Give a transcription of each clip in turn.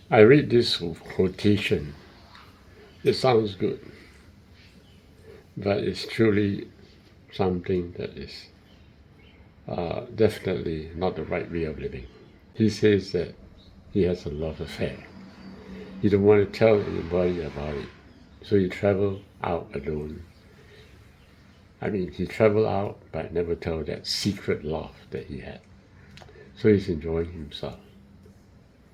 I read this quotation. It sounds good, but it's truly something that is definitely not the right way of living. He says that he has a love affair. He don't want to tell anybody about it. So he traveled out alone. I mean, he traveled out but never told that secret love that he had. So he's enjoying himself.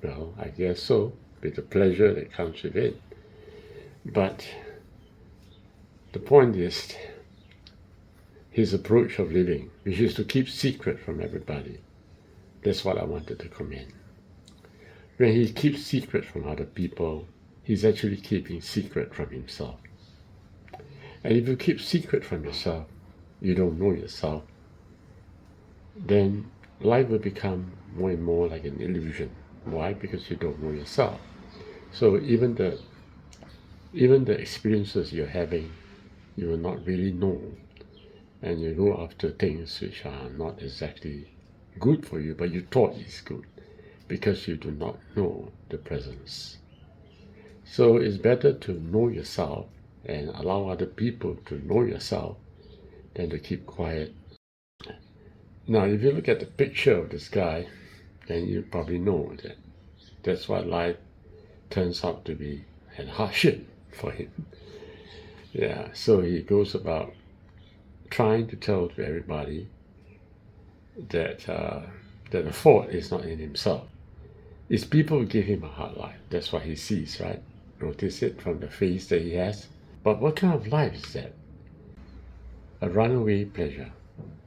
Well, I guess so, with the pleasure that comes with it. But the point is his approach of living, which is to keep secret from everybody. That's what I wanted to comment. When he keeps secret from other people, he's actually keeping secret from himself. And if you keep secret from yourself, you don't know yourself, then life will become more and more like an illusion. Why? Because you don't know yourself. So even the experiences you're having, you will not really know. And you go after things which are not exactly good for you, but you thought it's good, because you do not know the presence. So it's better to know yourself and allow other people to know yourself than to keep quiet. Now, if you look at the picture of this guy, then you probably know that that's what life turns out to be and hardship for him. Yeah, so he goes about trying to tell to everybody that the fault is not in himself. It's people who give him a hard life. That's what he sees, right? Notice it from the face that he has. But what kind of life is that? A runaway pleasure.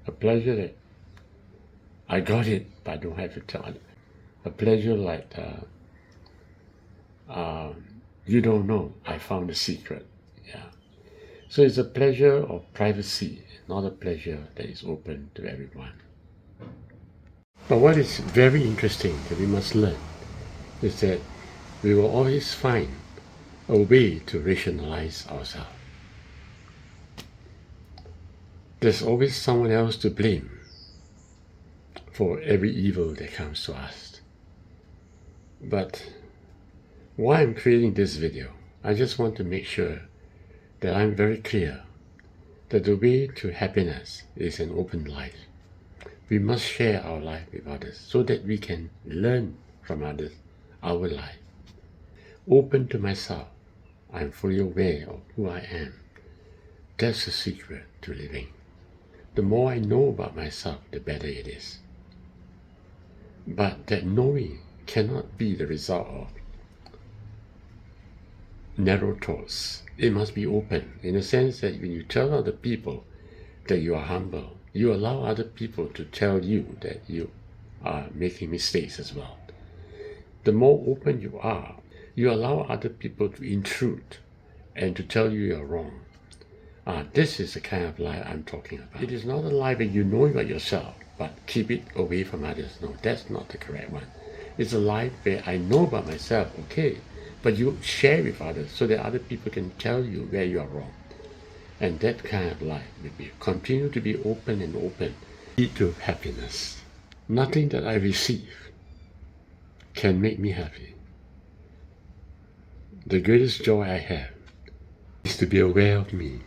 A pleasure that I got it, but I don't have to tell it. A pleasure like you don't know, I found a secret. Yeah. So it's a pleasure of privacy, not a pleasure that is open to everyone. But what is very interesting that we must learn is that we will always find a way to rationalize ourselves. There's always someone else to blame for every evil that comes to us. But why I'm creating this video, I just want to make sure that I'm very clear that the way to happiness is an open life. We must share our life with others so that we can learn from others our life. Open to myself, I'm fully aware of who I am. That's the secret to living. The more I know about myself, the better it is. But that knowing cannot be the result of narrow thoughts. It must be open, in the sense that when you tell other people that you are humble, you allow other people to tell you that you are making mistakes as well. The more open you are, you allow other people to intrude and to tell you you're wrong. This is the kind of life I'm talking about. It is not a life that you know about yourself, but keep it away from others. No, that's not the correct one. It's a life where I know about myself, okay, but you share with others so that other people can tell you where you are wrong. And that kind of life will be continue to be open and open, lead to happiness. Nothing that I receive can make me happy. The greatest joy I have is to be aware of me.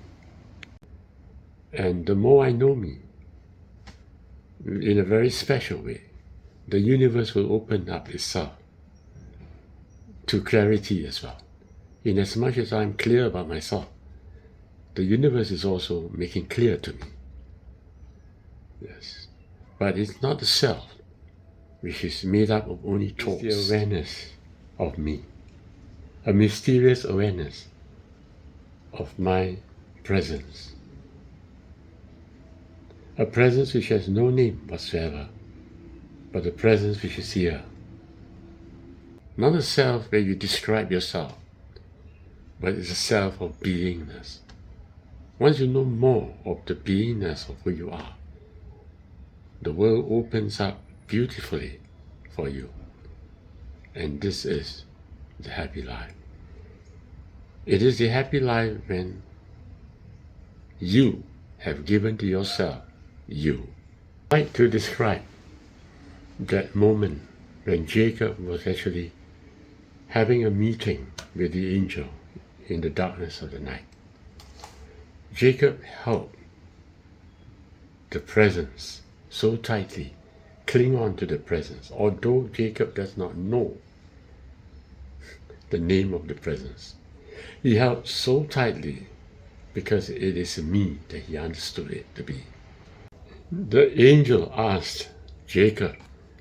And the more I know me, in a very special way, the universe will open up itself to clarity as well. In as much as I'm clear about myself, the universe is also making clear to me. Yes. But it's not the self, which is made up of only thoughts. It's the awareness of me. A mysterious awareness of my presence. A presence which has no name whatsoever, but a presence which is here. Not a self where you describe yourself, but it's a self of beingness. Once you know more of the beingness of who you are, the world opens up beautifully for you. And this is the happy life. It is the happy life when you have given to yourself you. I like to describe that moment when Jacob was actually having a meeting with the angel in the darkness of the night. Jacob held the presence so tightly, cling on to the presence, although Jacob does not know the name of the presence. He held so tightly because it is me that he understood it to be. The angel asked Jacob,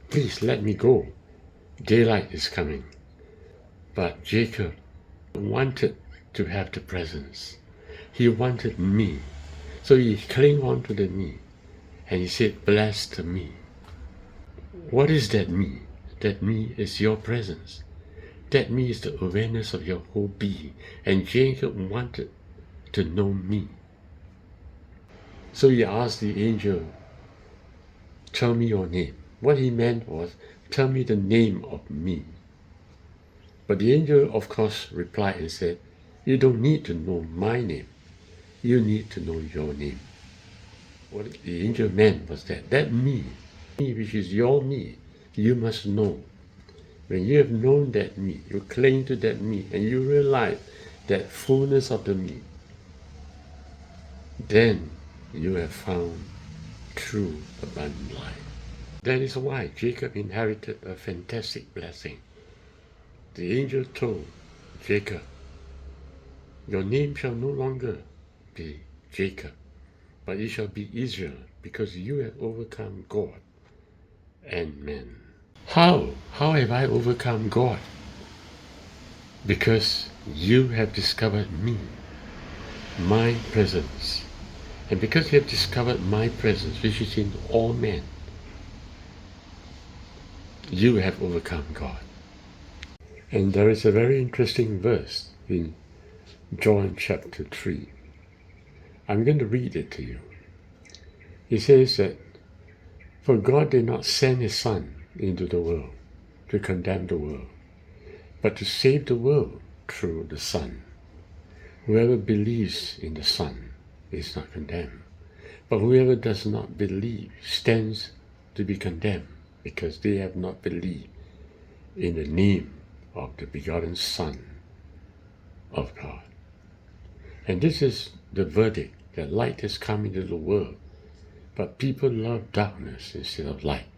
"Please let me go. Daylight is coming." But Jacob wanted to have the presence. He wanted me. So he clung on to the me. And he said, "Bless the me." What is that me? That me is your presence. That me is the awareness of your whole being. And Jacob wanted to know me. So he asked the angel, "Tell me your name." What he meant was, "Tell me the name of me." But the angel, of course, replied and said, "You don't need to know my name. You need to know your name." What the angel meant was that me, which is your me, you must know. When you have known that me, you cling to that me, and you realize that fullness of the me, then you have found true abundant life. That is why Jacob inherited a fantastic blessing. The angel told Jacob, "Your name shall no longer be Jacob, but it shall be Israel, because you have overcome God and man." How? How have I overcome God? Because you have discovered me, my presence. And because you have discovered my presence, which is in all men, you have overcome God. And there is a very interesting verse in John chapter 3. I'm going to read it to you. It says that, "For God did not send his Son into the world to condemn the world, but to save the world through the Son. Whoever believes in the Son is not condemned, but whoever does not believe stands to be condemned, because they have not believed in the name of the begotten Son of God." And this is the verdict, that light has come into the world, but people love darkness instead of light,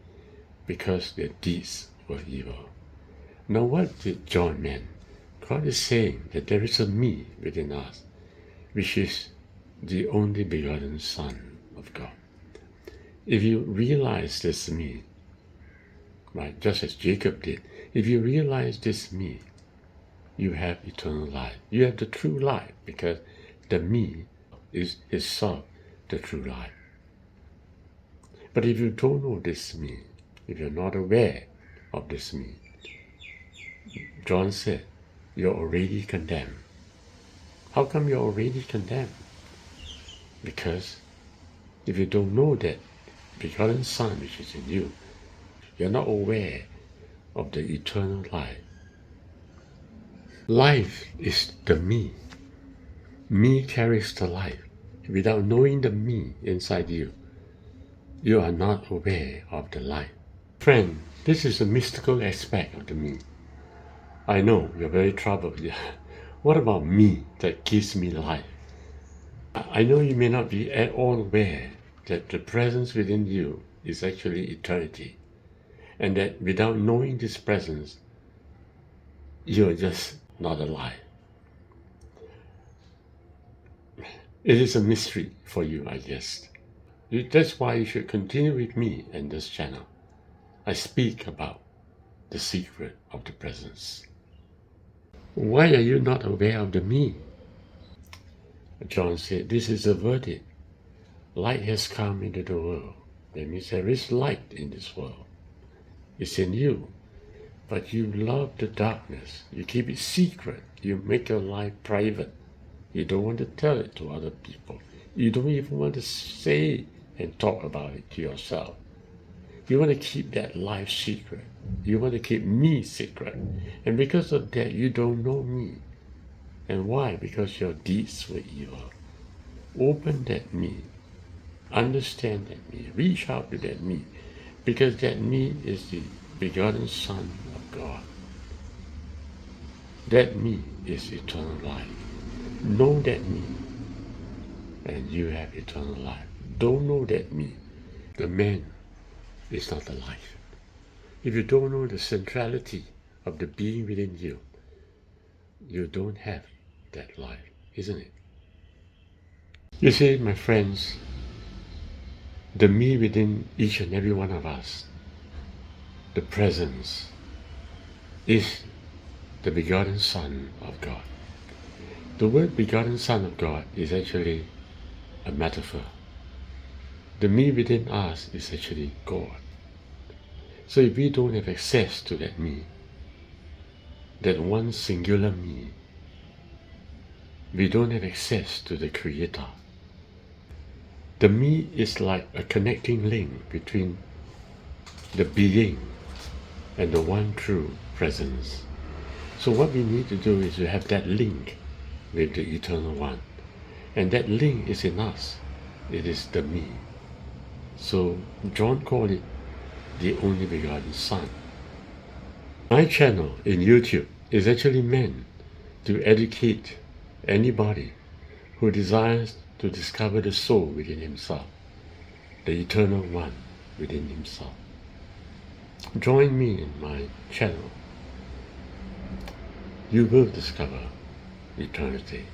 because their deeds were evil. Now what did John mean? God is saying that there is a me within us, which is the only begotten Son of God. If you realize this me, right, just as Jacob did, if you realize this me, you have eternal life. You have the true life, because the me is itself the true life. But if you don't know this me, if you're not aware of this me, John said, you're already condemned. How come you're already condemned? Because if you don't know that begotten Son which is in you, you're not aware of the eternal life. Life is the me. Me carries the life. Without knowing the me inside you, you are not aware of the life. Friend, this is a mystical aspect of the me. I know you're very troubled. What about me that gives me life? I know you may not be at all aware that the presence within you is actually eternity, and that without knowing this presence, you're just not alive. It is a mystery for you, I guess. That's why you should continue with me in this channel. I speak about the secret of the presence. Why are you not aware of the me? John said, this is a verdict. Light has come into the world. That means there is light in this world. It's in you. But you love the darkness. You keep it secret. You make your life private. You don't want to tell it to other people. You don't even want to say and talk about it to yourself. You want to keep that life secret. You want to keep me secret. And because of that, you don't know me. And why? Because your deeds were evil. Open that me. Understand that me. Reach out to that me. Because that me is the begotten Son of God. That me is eternal life. Know that me, and you have eternal life. Don't know that me, the man is not the life. If you don't know the centrality of the being within you, you don't have that life, isn't it? You see, my friends, the me within each and every one of us, the presence, is the begotten Son of God. The word begotten Son of God is actually a metaphor. The me within us is actually God. So if we don't have access to that me, that one singular me, we don't have access to the Creator. The me is like a connecting link between the being and the one true presence. So what we need to do is to have that link with the Eternal One. And that link is in us. It is the me. So John called it the only begotten Son. My channel in YouTube is actually meant to educate anybody who desires to discover the soul within himself, the Eternal One within himself. Join me in my channel. You will discover eternity.